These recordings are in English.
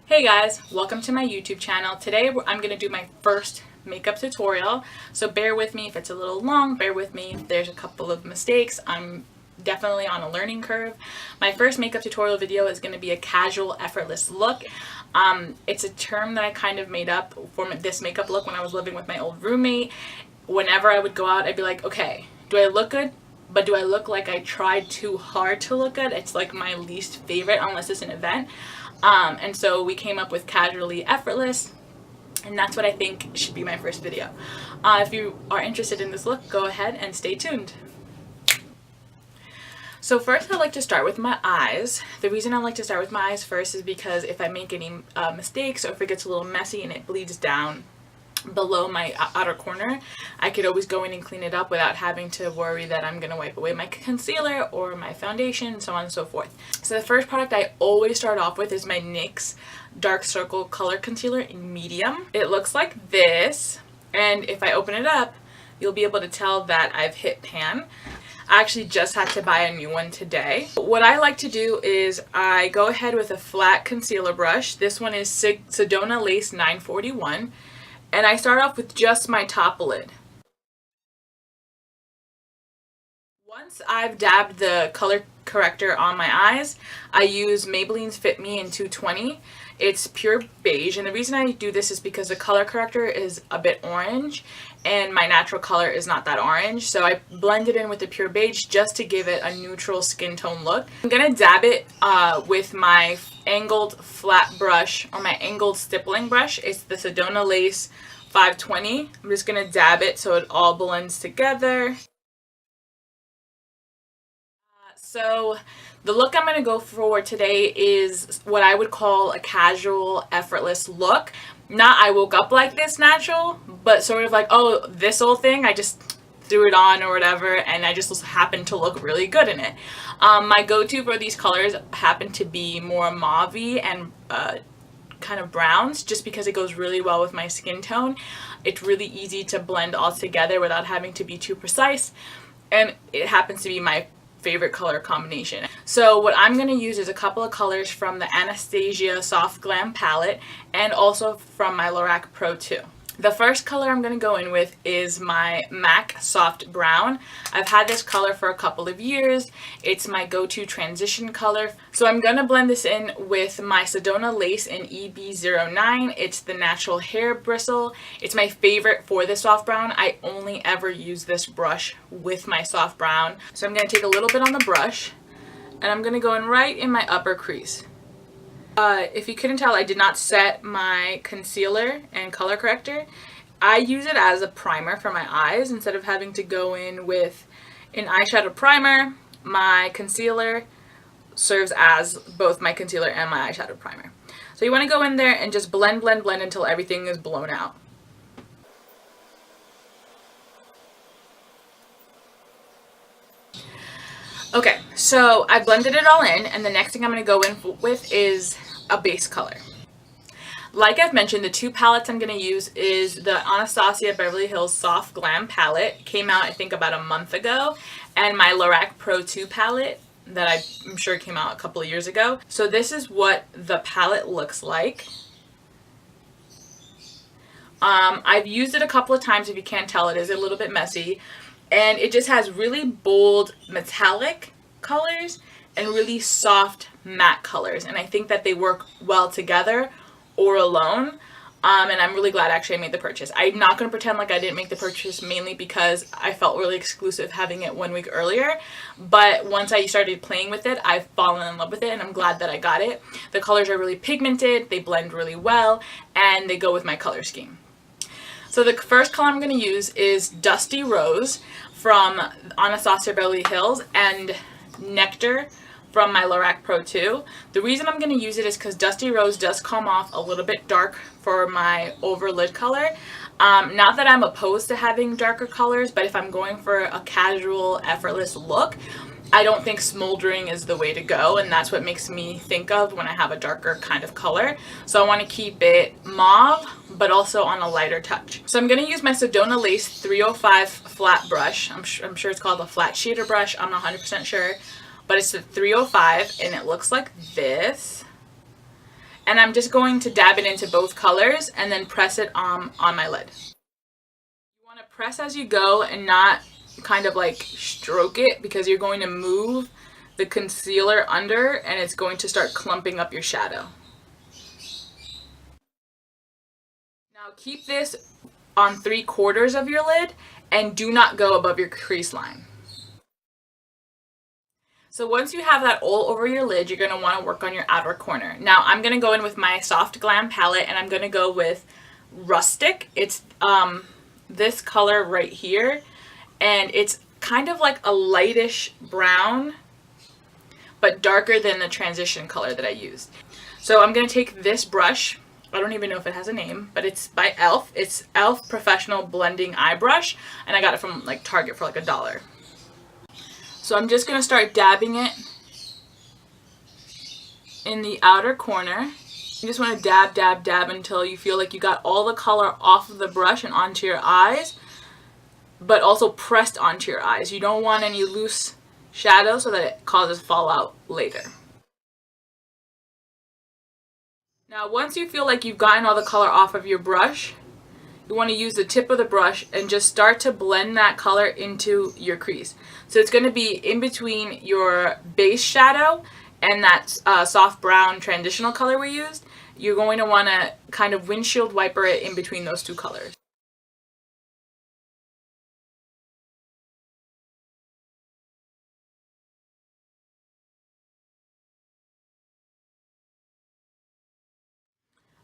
Hey guys, welcome to my YouTube channel. Today I'm going to do my first makeup tutorial, so bear with me if it's a little long, bear with me if there's a couple of mistakes. I'm definitely on a learning curve. My first makeup tutorial video is going to be a casual, effortless look. It's a term that I kind of made up for this makeup look when I was living with my old roommate. Whenever I would go out, I'd be like, okay, do I look good? But do I look like I tried too hard to look good? It's like my least favorite unless it's an event. And so we came up with casually effortless, and that's what I think should be my first video. If you are interested in this look, go ahead and stay tuned. So first I like to start with my eyes. The reason I like to start with my eyes first is because if I make any mistakes or if it gets a little messy and it bleeds down below my outer corner, I could always go in and clean it up without having to worry that I'm going to wipe away my concealer or my foundation, so on and so forth. So the first product I always start off with is my NYX Dark Circle Color Concealer in medium. It looks like this, and if I open it up, you'll be able to tell that I've hit pan. I actually just had to buy a new one today. What I like to do is I go ahead with a flat concealer brush. This one is Sedona Lace 941. And I start off with just my top lid. Once I've dabbed the color corrector on my eyes, I use Maybelline's Fit Me in 220. It's pure beige, and the reason I do this is because the color corrector is a bit orange and my natural color is not that orange, so I blend it in with the pure beige just to give it a neutral skin tone look. I'm gonna dab it with my angled flat brush, or my angled stippling brush. It's the Sedona Lace 520. I'm just gonna dab it so it all blends together. So the look I'm going to go for today is what I would call a casual, effortless look. Not I woke up like this natural, but sort of like, oh, this old thing, I just threw it on or whatever, and I just happened to look really good in it. My go-to for these colors happen to be more mauve-y and kind of browns, just because it goes really well with my skin tone. It's really easy to blend all together without having to be too precise, and it happens to be my favorite color combination. So what I'm going to use is a couple of colors from the Anastasia Soft Glam palette and also from my Lorac Pro 2. The first color I'm going to go in with is my MAC Soft Brown. I've had this color for a couple of years. It's my go-to transition color. So I'm going to blend this in with my Sedona Lace in EB09. It's the natural hair bristle. It's my favorite for the soft brown. I only ever use this brush with my soft brown. So I'm going to take a little bit on the brush, and I'm going to go in right in my upper crease. If you couldn't tell, I did not set my concealer and color corrector. I use it as a primer for my eyes instead of having to go in with an eyeshadow primer. My concealer serves as both my concealer and my eyeshadow primer. So you want to go in there and just blend, blend, blend until everything is blown out. Okay, so I blended it all in, and the next thing I'm going to go in with is a base color. Like I've mentioned, the two palettes I'm going to use is the Anastasia Beverly Hills Soft Glam palette. Came out I think about a month ago, and my Lorac Pro 2 palette that I'm sure came out a couple of years ago. So this is what the palette looks like. I've used it a couple of times. If you can't tell, it is a little bit messy. And it just has really bold metallic colors and really soft matte colors. And I think that they work well together or alone. And I'm really glad actually I made the purchase. I'm not going to pretend like I didn't make the purchase mainly because I felt really exclusive having it 1 week earlier. But once I started playing with it, I've fallen in love with it, and I'm glad that I got it. The colors are really pigmented, they blend really well, and they go with my color scheme. So the first color I'm going to use is Dusty Rose from Anastasia Beverly Hills and Nectar from my Lorac Pro 2. The reason I'm going to use it is because Dusty Rose does come off a little bit dark for my over lid color. Not that I'm opposed to having darker colors, but if I'm going for a casual, effortless look, I don't think smoldering is the way to go, and that's what makes me think of when I have a darker kind of color. So I want to keep it mauve, but also on a lighter touch. So I'm going to use my Sedona Lace 305 flat brush. I'm sure it's called a flat shader brush. I'm not 100% sure, but it's the 305, and it looks like this. And I'm just going to dab it into both colors and then press it on my lid. You want to press as you go and not kind of like stroke it, because you're going to move the concealer under and it's going to start clumping up your shadow. Now keep this on 3/4 of your lid and do not go above your crease line. So once you have that all over your lid, you're going to want to work on your outer corner. Now I'm going to go in with my Soft Glam palette and I'm going to go with Rustic. It's this color right here, and it's kind of like a lightish brown, but darker than the transition color that I used. So I'm going to take this brush. I don't even know if it has a name, but it's by e.l.f. It's e.l.f. Professional Blending Eye Brush, and I got it from like Target for like $1. So I'm just going to start dabbing it in the outer corner. You just want to dab, dab, dab until you feel like you got all the color off of the brush and onto your eyes, but also pressed onto your eyes. You don't want any loose shadow so that it causes fallout later. Now once you feel like you've gotten all the color off of your brush, you want to use the tip of the brush and just start to blend that color into your crease. So it's going to be in between your base shadow and that soft brown transitional color we used. You're going to want to kind of windshield wiper it in between those two colors.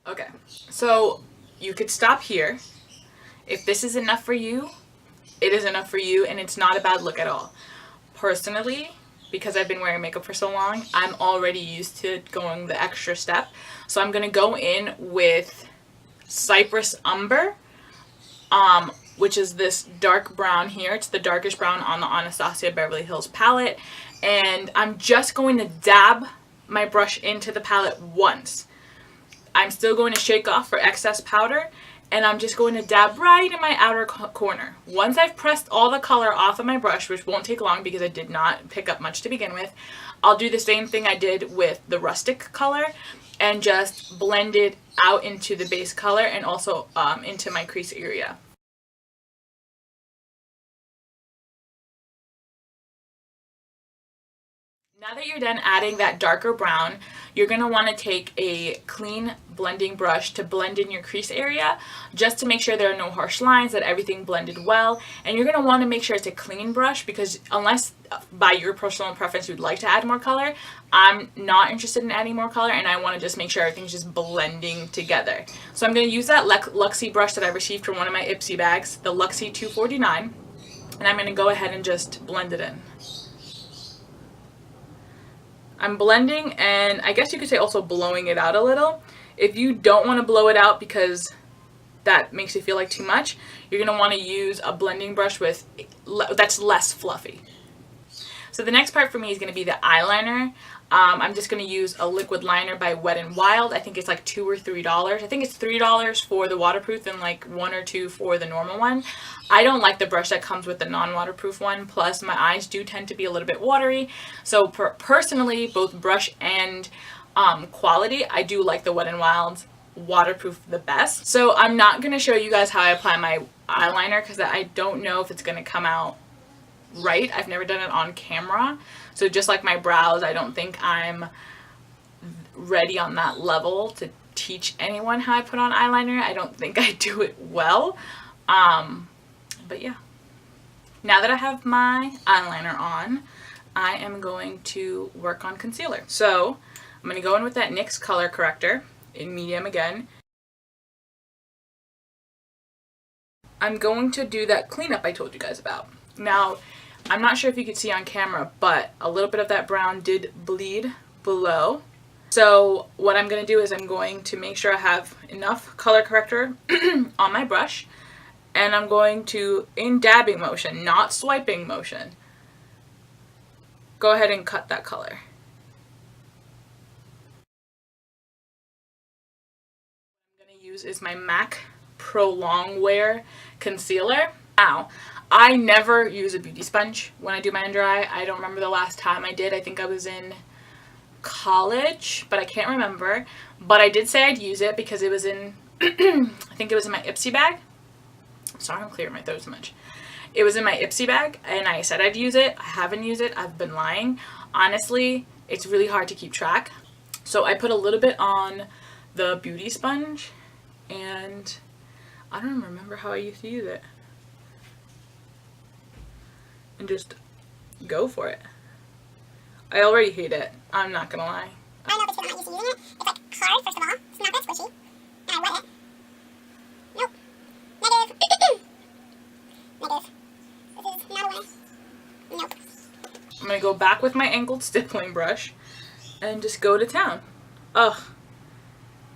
Okay, so you could stop here. If this is enough for you, it is enough for you, and it's not a bad look at all. Personally, because I've been wearing makeup for so long, I'm already used to going the extra step. So I'm going to go in with Cypress Umber, which is this dark brown here. It's the darkest brown on the Anastasia Beverly Hills palette. And I'm just going to dab my brush into the palette once. I'm still going to shake off for excess powder, and I'm just going to dab right in my outer corner. Once I've pressed all the color off of my brush, which won't take long because I did not pick up much to begin with, I'll do the same thing I did with the Rustic color and just blend it out into the base color and also into my crease area. Now that you're done adding that darker brown, you're going to want to take a clean blending brush to blend in your crease area, just to make sure there are no harsh lines, that everything blended well. And you're going to want to make sure it's a clean brush, because unless by your personal preference you'd like to add more color, I'm not interested in adding more color, and I want to just make sure everything's just blending together. So I'm going to use that Luxie brush that I received from one of my Ipsy bags, the Luxie 249, and I'm going to go ahead and just blend it in. I'm blending, and I guess you could say also blowing it out a little. If you don't want to blow it out because that makes you feel like too much, you're going to want to use a blending brush that's less fluffy. So the next part for me is going to be the eyeliner. I'm just going to use a liquid liner by Wet n Wild. I think it's like $2 or $3. I think it's $3 for the waterproof and like $1 or $2 for the normal one. I don't like the brush that comes with the non-waterproof one. Plus, my eyes do tend to be a little bit watery. So personally, both brush and quality, I do like the Wet n Wild's waterproof the best. So I'm not going to show you guys how I apply my eyeliner because I don't know if it's going to come out right. I've never done it on camera. So just like my brows, I don't think I'm ready on that level to teach anyone how I put on eyeliner. I don't think I do it well. But yeah. Now that I have my eyeliner on, I am going to work on concealer. So I'm going to go in with that NYX color corrector in medium again. I'm going to do that cleanup I told you guys about. Now, I'm not sure if you could see on camera, but a little bit of that brown did bleed below. So what I'm going to do is I'm going to make sure I have enough color corrector on my brush, and I'm going to, in dabbing motion, not swiping motion, go ahead and cut that color. What I'm going to use is my MAC Pro Longwear Concealer. Now, I never use a beauty sponge when I do my under eye. I don't remember the last time I did. I think I was in college, but I can't remember. But I did say I'd use it because it was in, I think it was in my Ipsy bag. Sorry, I'm clearing my throat so much. It was in my Ipsy bag, and I said I'd use it. I haven't used it. I've been lying. Honestly, it's really hard to keep track. So I put a little bit on the beauty sponge, and I don't even remember how I used to use it. And just go for it. I already hate it. I'm not gonna lie. I don't know if it's because I'm not used to using it. It's like hard, first of all. It's not that squishy. And I wet it. Nope. Negative. Negative. This is not a way. Nope. I'm gonna go back with my angled stippling brush and just go to town. Ugh.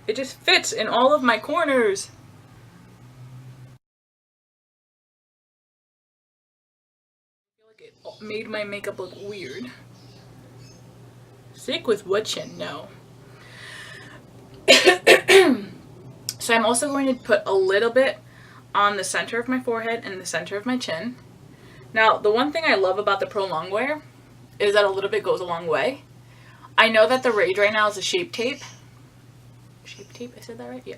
It just fits in all of my corners. I feel like it made my makeup look weird. Sick with what you know. So I'm also going to put a little bit on the center of my forehead and the center of my chin. Now, the one thing I love about the Pro Longwear is that a little bit goes a long way. I know that the rage right now is a Shape Tape. Shape Tape? I said that right? Yeah.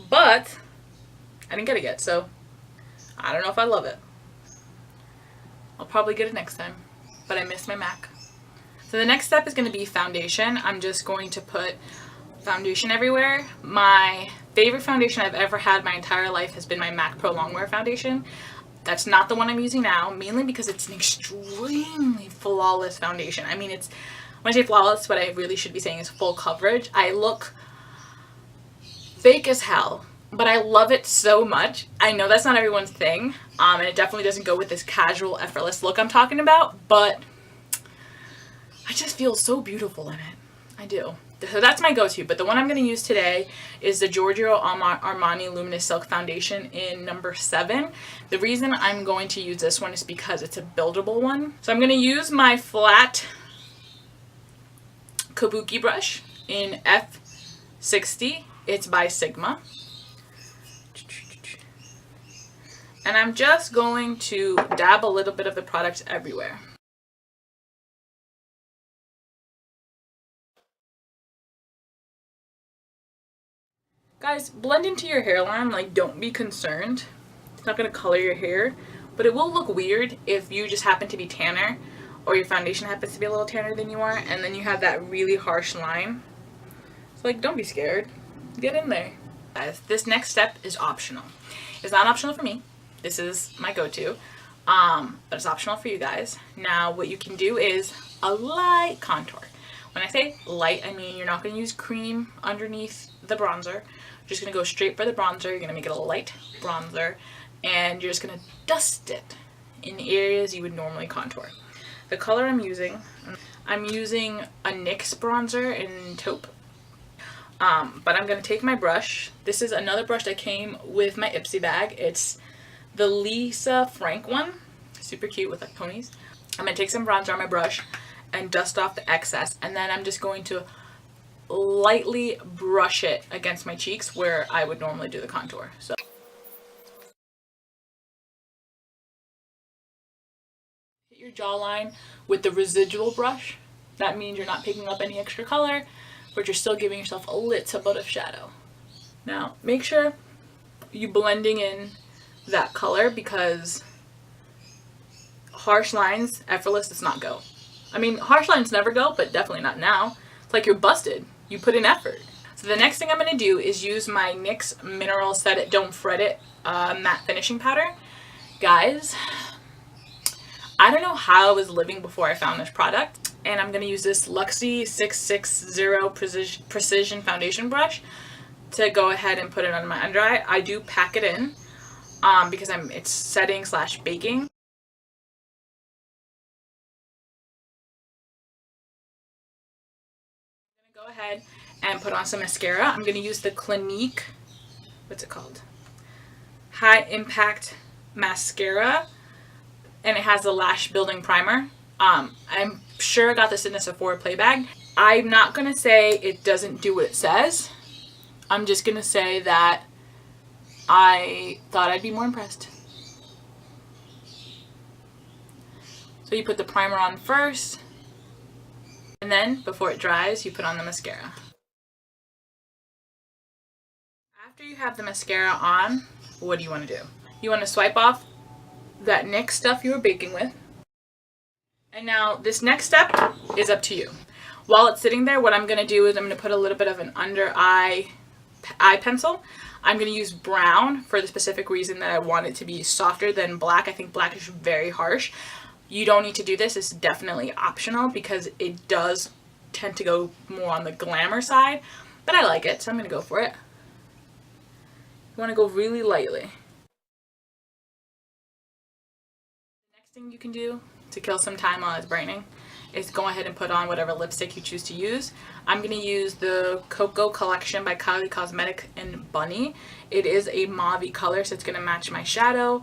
But I didn't get it yet, so I don't know if I love it. I'll probably get it next time, but I missed my MAC. So the next step is going to be foundation. I'm just going to put foundation everywhere. My favorite foundation I've ever had my entire life has been my MAC Pro Longwear foundation. That's not the one I'm using now, mainly because it's an extremely flawless foundation. I mean, it's, when I say flawless, what I really should be saying is full coverage. I look fake as hell, but I love it so much. I know that's not everyone's thing, and it definitely doesn't go with this casual, effortless look I'm talking about, but I just feel so beautiful in it. I do. So that's my go-to, but the one I'm going to use today is the Giorgio Armani Luminous Silk Foundation in number 7. The reason I'm going to use this one is because it's a buildable one. So I'm going to use my flat kabuki brush in F60. It's by Sigma. And I'm just going to dab a little bit of the product everywhere. Guys, blend into your hairline, like, don't be concerned. It's not going to color your hair, but it will look weird if you just happen to be tanner, or your foundation happens to be a little tanner than you are, and then you have that really harsh line. So, like, don't be scared. Get in there. Guys, this next step is optional. It's not optional for me. This is my go-to, but it's optional for you guys. Now, what you can do is a light contour. When I say light, I mean you're not going to use cream underneath the bronzer. You're just going to go straight for the bronzer. You're going to make it a light bronzer, and you're just going to dust it in the areas you would normally contour. The color I'm using a NYX bronzer in taupe. But I'm going to take my brush. This is another brush that came with my Ipsy bag. It's the Lisa Frank one. Super cute with like ponies. I'm going to take some bronzer on my brush and dust off the excess, and then I'm just going to lightly brush it against my cheeks where I would normally do the contour. So hit your jawline with the residual brush. That means you're not picking up any extra color, but you're still giving yourself a little bit of shadow. Now make sure you blending in that color, because harsh lines, effortless, does not go. I mean, harsh lines never go, but definitely not now. It's like you're busted. You put in effort. So the next thing I'm going to do is use my NYX Mineral Set It, Don't Fret It matte finishing powder. Guys, I don't know how I was living before I found this product. And I'm going to use this Luxie 660 Precision Foundation Brush to go ahead and put it on my under eye. I do pack it in because it's setting / baking. Go ahead and put on some mascara. I'm going to use the Clinique, what's it called? High Impact Mascara, and it has the lash building primer. I'm sure I got this in a Sephora play bag. I'm not going to say it doesn't do what it says. I'm just going to say that I thought I'd be more impressed. So you put the primer on first. And then, before it dries, you put on the mascara. After you have the mascara on, what do you want to do? You want to swipe off that NYX stuff you were baking with. And now, this next step is up to you. While it's sitting there, what I'm going to do is I'm going to put a little bit of an under eye pencil. I'm going to use brown for the specific reason that I want it to be softer than black. I think black is very harsh. You don't need to do this. It's definitely optional because it does tend to go more on the glamour side. But I like it, so I'm going to go for it. You want to go really lightly. The next thing you can do to kill some time while it's brightening is go ahead and put on whatever lipstick you choose to use. I'm going to use the Cocoa Collection by Kylie Cosmetics in Bunny. It is a mauve color, so it's going to match my shadow.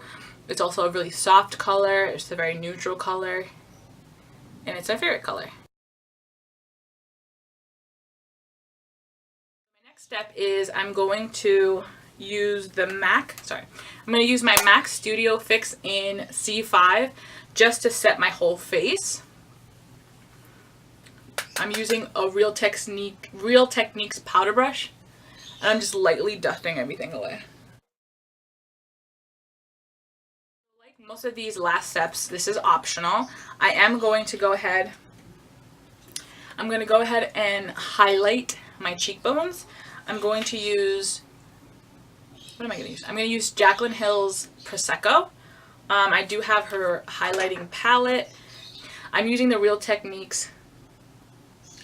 It's also a really soft color. It's a very neutral color. And it's my favorite color. My next step is I'm going to use the I'm going to use my MAC Studio Fix in C5 just to set my whole face. I'm using a Real Techniques powder brush, and I'm just lightly dusting everything away. Like most of these last steps, this is optional. I am going to go ahead, and highlight my cheekbones. I'm going to use, what am I going to use? I'm going to use Jaclyn Hill's Prosecco. I do have her highlighting palette. I'm using the Real Techniques,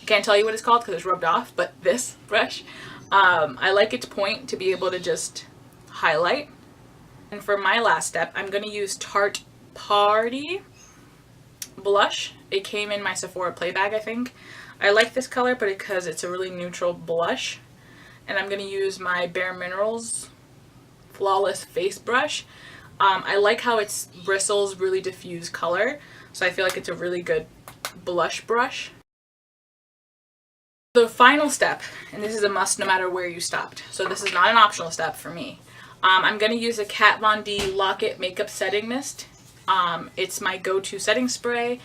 can't tell you what it's called because it's rubbed off, but this brush, I like its point to be able to just highlight. And for my last step, I'm going to use Tarte Party blush. It came in my Sephora play bag, I think. I like this color, but because it's a really neutral blush. And I'm going to use my Bare Minerals Flawless Face Brush. I like how its bristles really diffuse color, so I feel like it's a really good blush brush. The final step, and this is a must no matter where you stopped, so this is not an optional step for me. I'm going to use a Kat Von D Lock It Makeup Setting Mist. It's my go-to setting spray.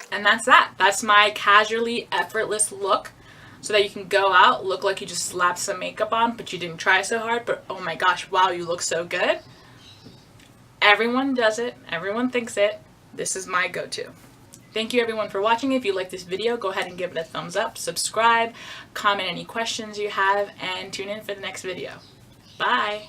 And that's that. That's my casually effortless look, so that you can go out, look like you just slapped some makeup on, but you didn't try so hard, but oh my gosh, wow, you look so good. Everyone does it. Everyone thinks it. This is my go-to. Thank you everyone for watching. If you like this video, go ahead and give it a thumbs up, subscribe, comment any questions you have, and tune in for the next video. Bye!